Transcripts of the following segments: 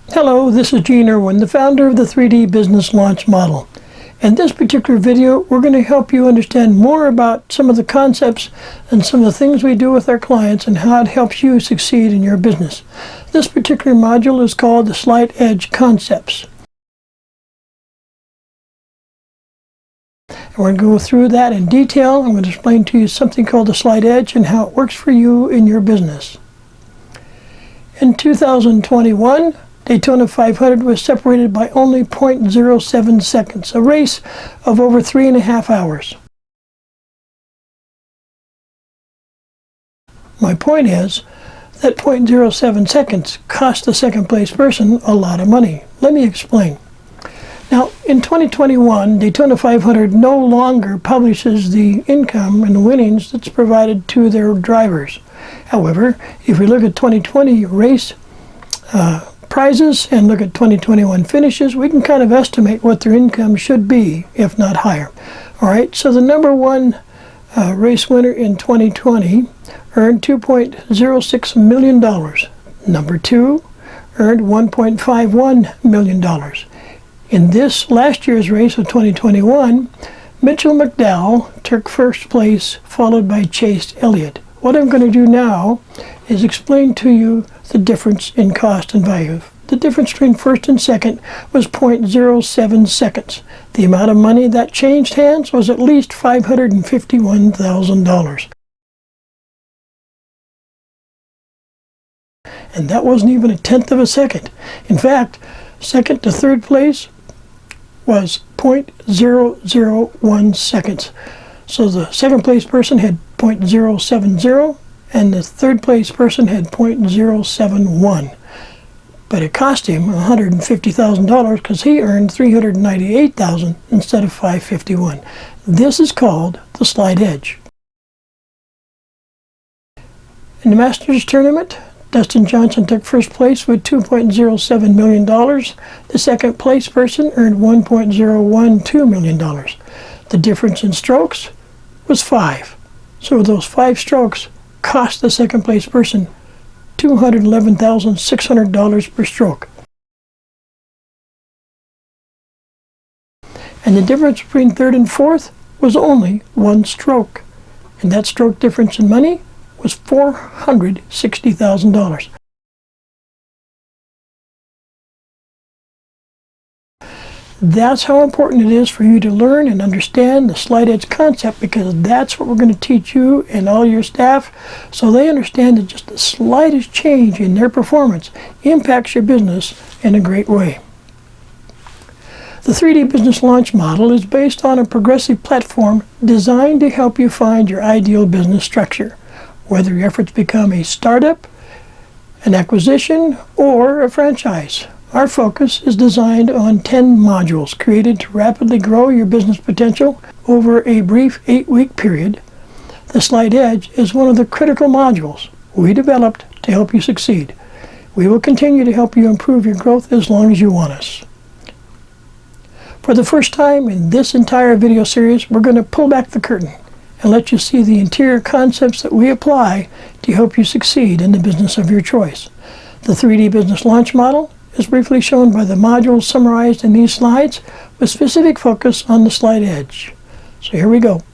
Hello, this is Gene Irwin, the founder of the 3D Business Launch Model. In this particular video, we're going to help you understand more about some of the concepts and some of the things we do with our clients and how it helps you succeed in your business. This particular module is called the Slight Edge Concepts. And we're going to go through that in detail. I'm going to explain to you something called the Slight Edge and how it works for you in your business. In 2021, Daytona 500 was separated by only 0.07 seconds, a race of over 3.5 hours. My point is that 0.07 seconds cost the second place person a lot of money. Let me explain. Now, in 2021, Daytona 500 no longer publishes the income and the winnings that's provided to their drivers. However, if we look at 2020 race prizes and look at 2021 finishes, we can kind of estimate what their income should be, if not higher. All right, so the number one race winner in 2020 earned $2.06 million. Number two earned $1.51 million. In this last year's race of 2021, Mitchell McDowell took first place, followed by Chase Elliott. What I'm going to do now is explain to you the difference in cost and value. The difference between first and second was 0.07 seconds. The amount of money that changed hands was at least $551,000. And that wasn't even a tenth of a second. In fact, second to third place was 0.001 seconds. So the second place person had 0.070 and the third place person had 0.071. But it cost him $150,000 because he earned $398,000 instead of $551. This is called the Slight Edge. In the Masters tournament, Dustin Johnson took first place with $2.07 million. The second place person earned $1.012 million. The difference in strokes was 5. So those 5 strokes cost the second place person $211,600 per stroke. And the difference between third and fourth was only 1 stroke. And that stroke difference in money was $460,000. That's how important it is for you to learn and understand the Slight Edge concept, because that's what we're going to teach you and all your staff, so they understand that just the slightest change in their performance impacts your business in a great way. The 3D Business Launch Model is based on a progressive platform designed to help you find your ideal business structure, whether your efforts become a startup, an acquisition, or a franchise. Our focus is designed on 10 modules created to rapidly grow your business potential over a brief 8-week period. The Slight Edge is one of the critical modules we developed to help you succeed. We will continue to help you improve your growth as long as you want us. For the first time in this entire video series, we're going to pull back the curtain and let you see the interior concepts that we apply to help you succeed in the business of your choice. The 3D Business Launch Model is briefly shown by the modules summarized in these slides with specific focus on the Slight Edge. So here we go.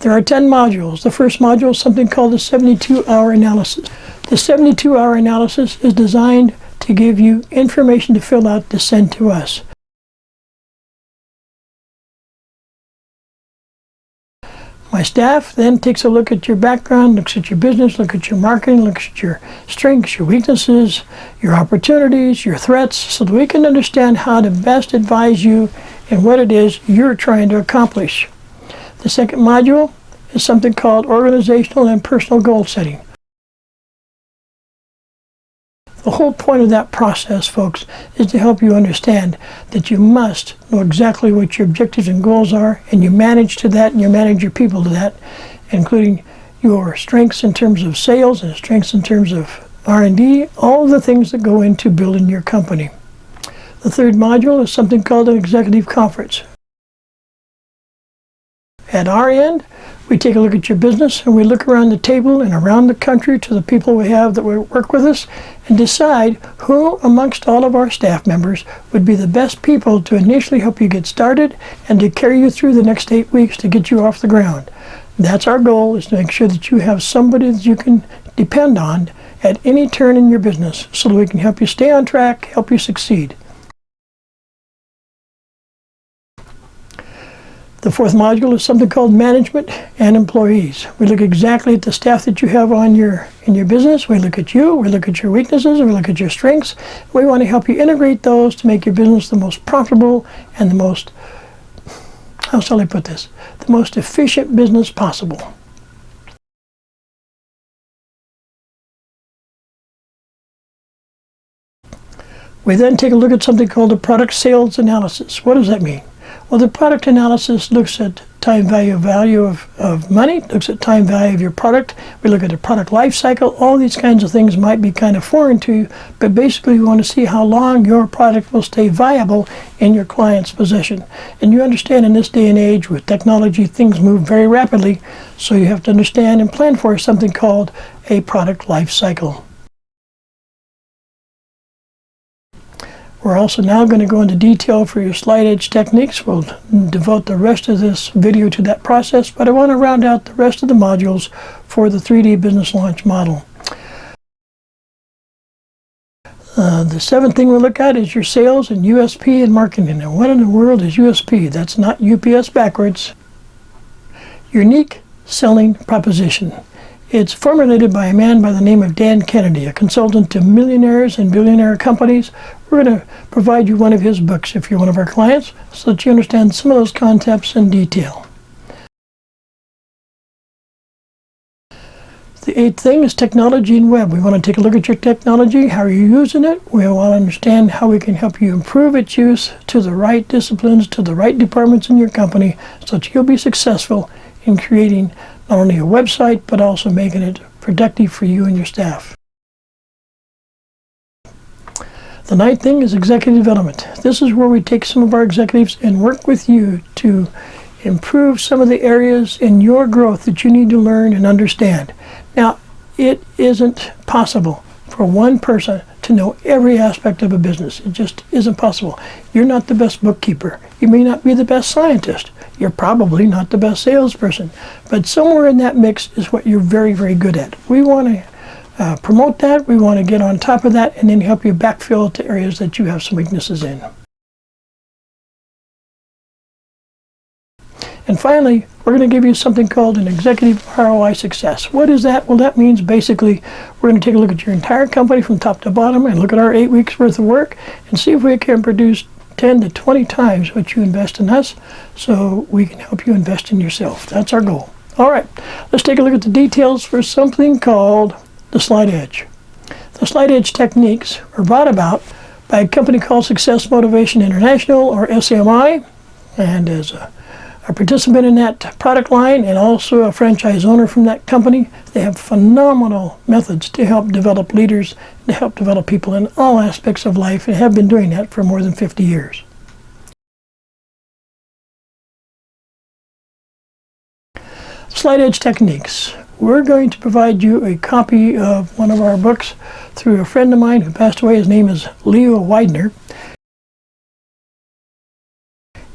There are 10 modules. The first module is something called the 72-hour analysis. The 72-hour analysis is designed to give you information to fill out to send to us. My staff then takes a look at your background, looks at your business, looks at your marketing, looks at your strengths, your weaknesses, your opportunities, your threats, so that we can understand how to best advise you in what it is you're trying to accomplish. The second module is something called organizational and personal goal setting. The whole point of that process, folks, is to help you understand that you must know exactly what your objectives and goals are, and you manage to that, and you manage your people to that, including your strengths in terms of sales and strengths in terms of R&D, all of the things that go into building your company. The third module is something called an executive conference. At our end, we take a look at your business and we look around the table and around the country to the people we have that work with us and decide who amongst all of our staff members would be the best people to initially help you get started and to carry you through the next 8 weeks to get you off the ground. That's our goal, is to make sure that you have somebody that you can depend on at any turn in your business so that we can help you stay on track, help you succeed. The fourth module is something called management and employees. We look exactly at the staff that you have in your business. We look at you, we look at your weaknesses, we look at your strengths. We want to help you integrate those to make your business the most profitable and the most, how shall I put this, the most efficient business possible. We then take a look at something called a product sales analysis. What does that mean? Well, the product analysis looks at time value of money, looks at time value of your product. We look at the product life cycle. All these kinds of things might be kind of foreign to you, but basically we want to see how long your product will stay viable in your client's possession. And you understand in this day and age with technology, things move very rapidly, so you have to understand and plan for something called a product life cycle. We're also now going to go into detail for your slide edge techniques. We'll devote the rest of this video to that process, but I want to round out the rest of the modules for the 3D business launch model. The seventh thing we'll look at is your sales and USP and marketing. Now, what in the world is USP? That's not UPS backwards. Unique selling proposition. It's formulated by a man by the name of Dan Kennedy, a consultant to millionaires and billionaire companies. We're going to provide you one of his books if you're one of our clients, so that you understand some of those concepts in detail. The eighth thing is technology and web. We want to take a look at your technology. How are you using it? We want to understand how we can help you improve its use to the right disciplines, to the right departments in your company, so that you'll be successful in creating not only a website, but also making it productive for you and your staff. The ninth thing is executive development. This is where we take some of our executives and work with you to improve some of the areas in your growth that you need to learn and understand. Now, it isn't possible for one person to know every aspect of a business. It just isn't possible. You're not the best bookkeeper. You may not be the best scientist. You're probably not the best salesperson. But somewhere in that mix is what you're very, very good at. We want to promote that. We want to get on top of that and then help you backfill to areas that you have some weaknesses in. And finally, we're going to give you something called an executive ROI success. What is that? Well, that means basically we're going to take a look at your entire company from top to bottom and look at our 8 weeks worth of work and see if we can produce 10 to 20 times what you invest in us, so we can help you invest in yourself. That's our goal. All right, let's take a look at the details for something called the slide edge. The slide edge techniques are brought about by a company called Success Motivation International, or SMI, and as a participant in that product line and also a franchise owner from that company. They have phenomenal methods to help develop leaders, to help develop people in all aspects of life, and have been doing that for more than 50 years. Slide edge techniques. We're going to provide you a copy of one of our books through a friend of mine who passed away. His name is Leo Widener.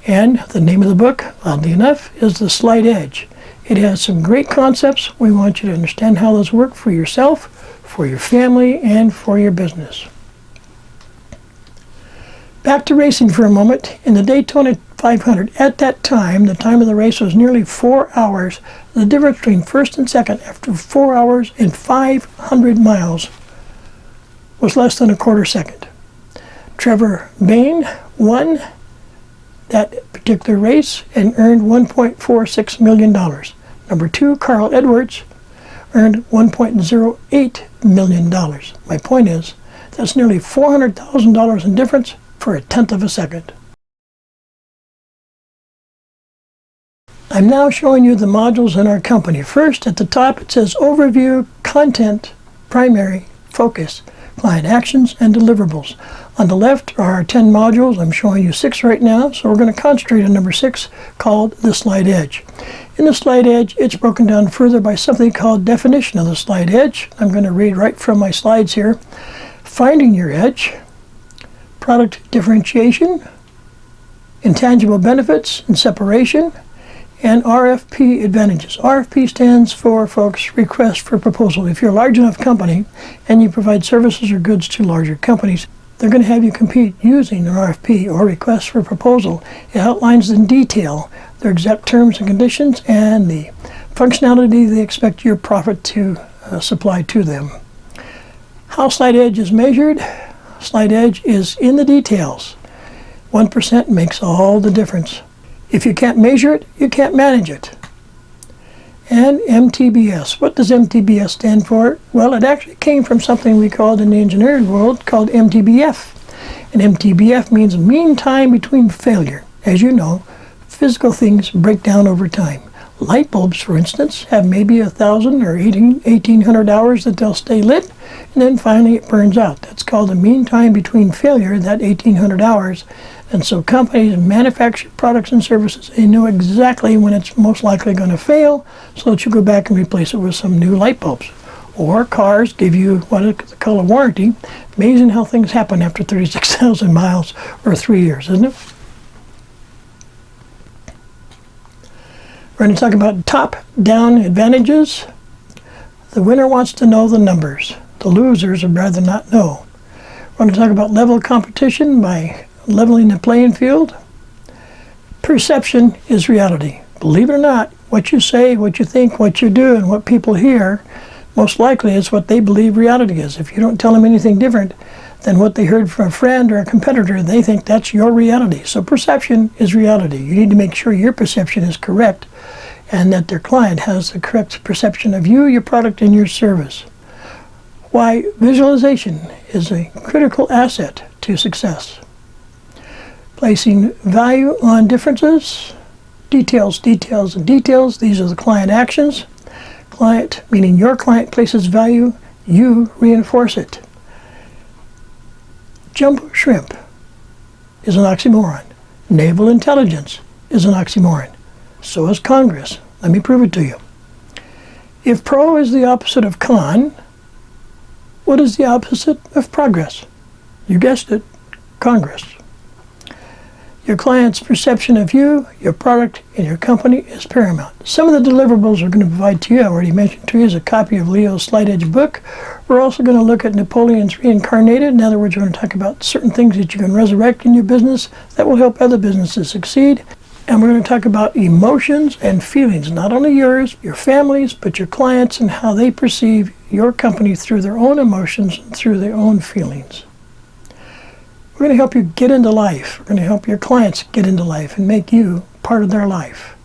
And the name of the book, oddly enough, is The Slide Edge. It has some great concepts. We want you to understand how those work for yourself, for your family, and for your business. Back to racing for a moment. In the Daytona 500, at that time, the time of the race was nearly 4 hours. The difference between first and second after 4 hours and 500 miles was less than a quarter second. Trevor Bayne won that particular race and earned $1.46 million. Number 2, Carl Edwards, earned $1.08 million. My point is, that's nearly $400,000 in difference for a tenth of a second. I'm now showing you the modules in our company. First, at the top, it says Overview, Content, Primary, Focus, Client Actions, and Deliverables. On the left are our 10 modules. I'm showing you 6 right now, so we're going to concentrate on number 6, called the slide edge. In the slide edge, it's broken down further by something called definition of the slide edge. I'm going to read right from my slides here. Finding your edge, product differentiation, intangible benefits and separation, and RFP advantages. RFP stands for, folks, request for proposal. If you're a large enough company and you provide services or goods to larger companies, they're going to have you compete using an RFP, or request for proposal. It outlines in detail their exact terms and conditions and the functionality they expect your profit to supply to them. How slide edge is measured? Slide edge is in the details. 1% makes all the difference. If you can't measure it, you can't manage it. And Mtbs. What does Mtbs stand for? Well, it actually came from something we called in the engineering world called Mtbf. And Mtbf means mean time between failure. As you know, physical things break down over time. Light bulbs, for instance, have maybe 1,000 or 1,800 hours that they'll stay lit, and then finally it burns out. That's called the mean time between failure, that 1,800 hours. And so companies manufacture products and services. They know exactly when it's most likely going to fail, so that you go back and replace it with some new light bulbs. Or cars give you what is called a warranty. Amazing how things happen after 36,000 miles or 3 years, isn't it? We're going to talk about top-down advantages. The winner wants to know the numbers. The losers would rather not know. We're going to talk about level competition by leveling the playing field. Perception is reality. Believe it or not, what you say, what you think, what you do, and what people hear, most likely is what they believe reality is. If you don't tell them anything different than what they heard from a friend or a competitor, they think that's your reality. So perception is reality. You need to make sure your perception is correct and that their client has the correct perception of you, your product, and your service. Why visualization is a critical asset to success. Placing value on differences, details, details, and details. These are the client actions. Client, meaning your client, places value, you reinforce it. Jump shrimp is an oxymoron. Naval intelligence is an oxymoron. So is Congress. Let me prove it to you. If pro is the opposite of con, what is the opposite of progress? You guessed it, Congress. Your client's perception of you, your product, and your company is paramount. Some of the deliverables we're going to provide to you, I already mentioned to you, is a copy of Leo's Slide Edge book. We're also going to look at Napoleon's Reincarnated. In other words, we're going to talk about certain things that you can resurrect in your business that will help other businesses succeed. And we're going to talk about emotions and feelings, not only yours, your family's, but your clients and how they perceive your company through their own emotions and through their own feelings. We're going to help you get into life. We're going to help your clients get into life and make you part of their life.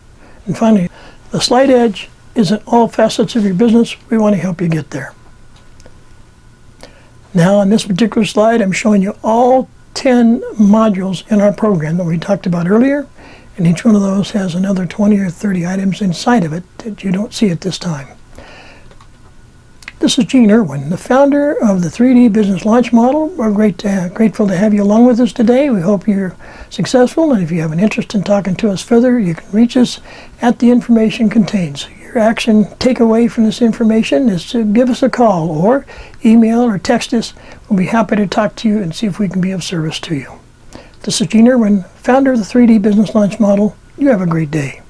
And finally, the slide edge is in all facets of your business. We want to help you get there. Now, on this particular slide, I'm showing you all 10 modules in our program that we talked about earlier. And each one of those has another 20 or 30 items inside of it that you don't see at this time. This is Gene Irwin, the founder of the 3D Business Launch Model. We're grateful to have you along with us today. We hope you're successful, and if you have an interest in talking to us further, you can reach us at the information contained. So your action takeaway from this information is to give us a call or email or text us. We'll be happy to talk to you and see if we can be of service to you. This is Gene Irwin, founder of the 3D Business Launch Model. You have a great day.